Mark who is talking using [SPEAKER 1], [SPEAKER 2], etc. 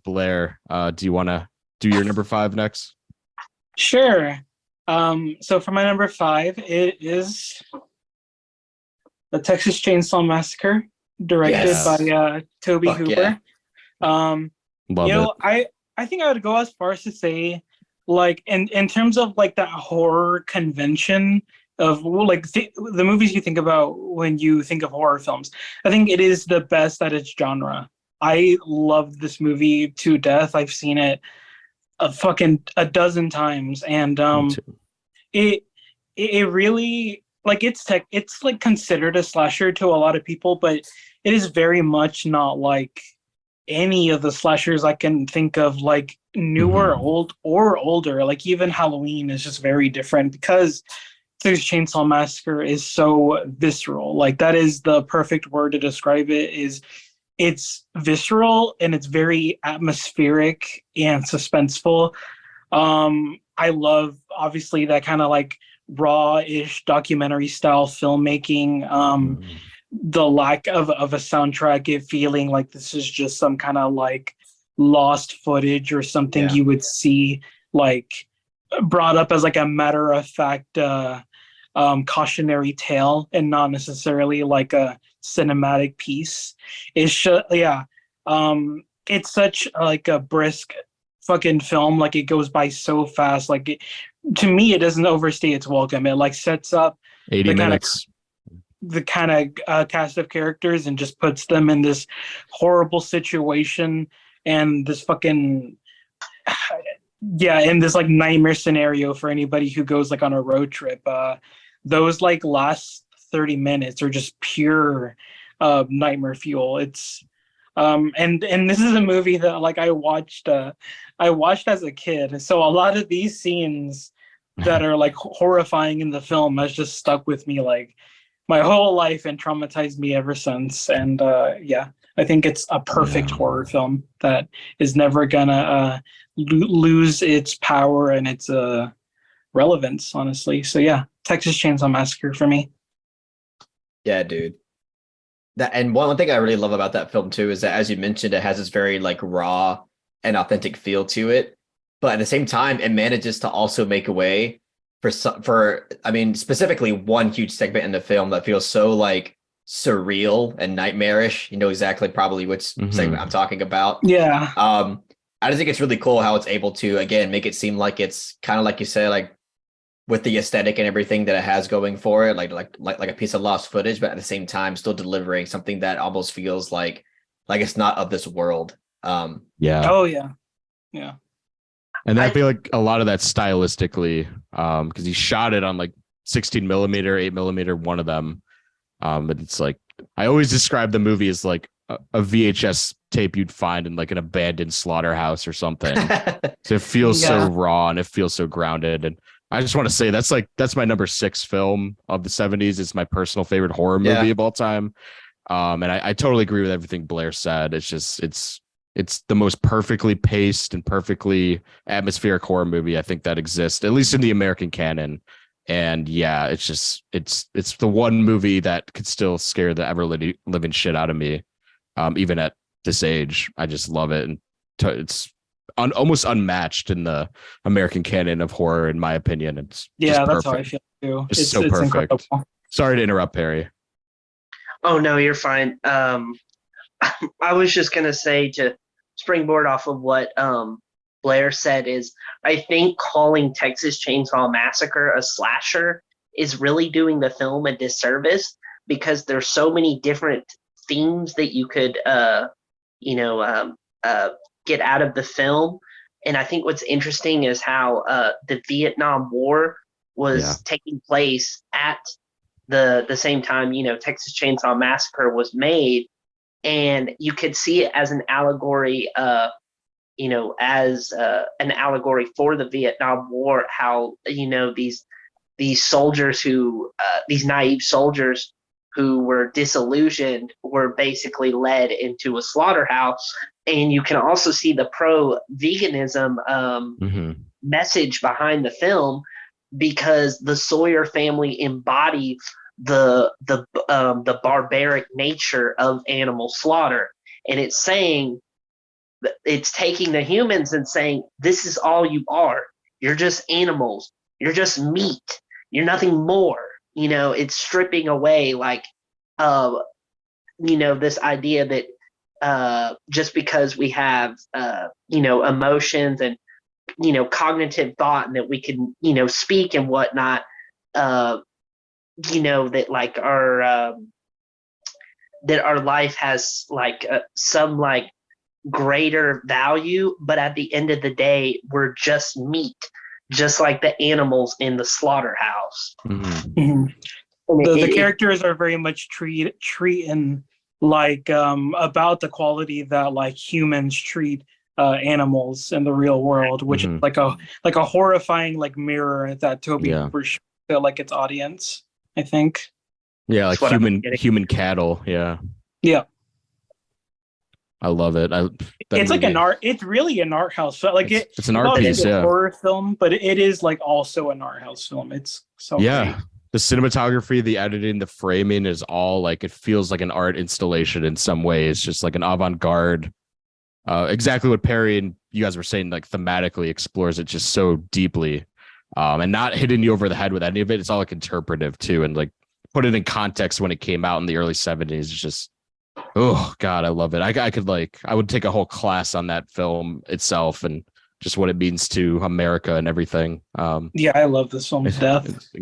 [SPEAKER 1] Blair. Do you want to do your number five next?
[SPEAKER 2] Sure. So for my number five, it is the Texas Chainsaw Massacre, directed by
[SPEAKER 3] Yes.
[SPEAKER 2] Toby
[SPEAKER 3] Fuck yeah.
[SPEAKER 2] Hooper. Um,
[SPEAKER 1] Love it.
[SPEAKER 2] I think I would go as far as to say, like, in terms of like that horror convention of like the movies you think about when you think of horror films, I think it is the best at its genre. I love this movie to death. I've seen it a dozen times, and
[SPEAKER 1] Me too.
[SPEAKER 2] it it really like it's like considered a slasher to a lot of people, but it is very much not like any of the slashers I can think of, like newer,
[SPEAKER 1] Hmm.
[SPEAKER 2] old or older. Like even Halloween is just very different because Texas Chainsaw Massacre is so visceral. Like that is the perfect word to describe it. Is it's visceral and it's very atmospheric and suspenseful. I love obviously that kind of like raw-ish documentary style filmmaking. The lack of a soundtrack, it feeling like this is just some kind of like lost footage or something
[SPEAKER 3] Yeah.
[SPEAKER 2] you would see like brought up as like a matter of fact cautionary tale and not necessarily like a cinematic piece. Yeah. It's such like a brisk fucking film. Like it goes by so fast. To me, it doesn't overstay its welcome. It like sets up
[SPEAKER 1] 80
[SPEAKER 2] the kind of
[SPEAKER 1] minutes.
[SPEAKER 2] cast of characters and just puts them in this horrible situation and this fucking yeah, in this like nightmare scenario for anybody who goes like on a road trip. Those like last 30 minutes are just pure nightmare fuel. It's and this is a movie that like I watched as a kid. So a lot of these scenes that are like horrifying in the film has just stuck with me like my whole life and traumatized me ever since. And yeah, I think it's a perfect
[SPEAKER 1] Yeah.
[SPEAKER 2] horror film that is never gonna lose its power and its relevance, honestly. So yeah, Texas Chainsaw Massacre for me.
[SPEAKER 3] Yeah, dude. That and one thing I really love about that film too is that, as you mentioned, it has this very like raw and authentic feel to it, but at the same time, it manages to also make a way for I mean, specifically one huge segment in the film that feels so like surreal and nightmarish. You know exactly probably which segment I'm
[SPEAKER 1] Hmm.
[SPEAKER 3] talking about.
[SPEAKER 2] Yeah,
[SPEAKER 3] Um, I just think it's really cool how it's able to again make it seem like it's kind of like you said, like with the aesthetic and everything that it has going for it, like a piece of lost footage, but at the same time still delivering something that almost feels like it's not of this world.
[SPEAKER 1] Yeah.
[SPEAKER 2] oh yeah, yeah.
[SPEAKER 1] And I
[SPEAKER 4] I
[SPEAKER 1] feel like a lot of that stylistically, because he shot it on like 16 millimeter, 8 millimeter, one of them. But it's like I always describe the movie as like a VHS tape you'd find in like an abandoned slaughterhouse or something. So it feels so
[SPEAKER 2] Yeah.
[SPEAKER 1] raw and it feels so grounded. And I just want to say that's my number six film of the 70s. It's my personal favorite horror movie
[SPEAKER 3] Yeah.
[SPEAKER 1] of all time. And I totally agree with everything Blair said. It's the most perfectly paced and perfectly atmospheric horror movie I think that exists, at least in the American canon. And yeah, it's the one movie that could still scare the ever living shit out of me, even at this age. I just love it, and it's almost unmatched in the American canon of horror, in my opinion. It's just
[SPEAKER 2] Yeah, that's how I
[SPEAKER 1] perfect,
[SPEAKER 2] feel too.
[SPEAKER 1] just so
[SPEAKER 2] It's incredible.
[SPEAKER 1] perfect. Sorry to interrupt, Perry.
[SPEAKER 4] Oh no, you're fine. I was just gonna say to springboard off of what Blair said is I think calling Texas Chainsaw Massacre a slasher is really doing the film a disservice because there's so many different themes that you could you know get out of the film. And I think what's interesting is how the Vietnam War
[SPEAKER 1] Yeah,
[SPEAKER 4] was taking place at the same time, Texas Chainsaw Massacre was made, and you could see it as an allegory, as an allegory for the Vietnam War. How these soldiers these naive soldiers who were disillusioned were basically led into a slaughterhouse, and you can also see the pro veganism
[SPEAKER 1] hmm,
[SPEAKER 4] message behind the film because the Sawyer family embodies the barbaric nature of animal slaughter, and it's saying it's taking the humans and saying, this is all you are. You're just animals. You're just meat. You're nothing more. It's stripping away this idea that just because we have, emotions and, cognitive thought, and that we can, speak and whatnot, that that our life has some greater value, but at the end of the day, we're just meat, just like the animals in the slaughterhouse.
[SPEAKER 2] Mm-hmm. The characters are very much treating about the quality that humans treat animals in the real world, which is like a horrifying mirror that Toby Hooper showed its audience, I think.
[SPEAKER 1] Yeah, like human cattle. Yeah. I love it.
[SPEAKER 2] It's like an art. It's really an art house. So
[SPEAKER 1] it's an art piece.
[SPEAKER 2] It's
[SPEAKER 1] Yeah,
[SPEAKER 2] a horror film, but it is also an art house film. It's so great.
[SPEAKER 1] The cinematography, the editing, the framing is all it feels like an art installation in some ways, just like an avant-garde. Exactly what Perry and you guys were saying, thematically explores it just so deeply, and not hitting you over the head with any of it. It's all interpretive too, and put it in context when it came out in the early 70s. It's just, oh God, I love it. I would take a whole class on that film itself and just what it means to America and everything.
[SPEAKER 2] I love this film to death.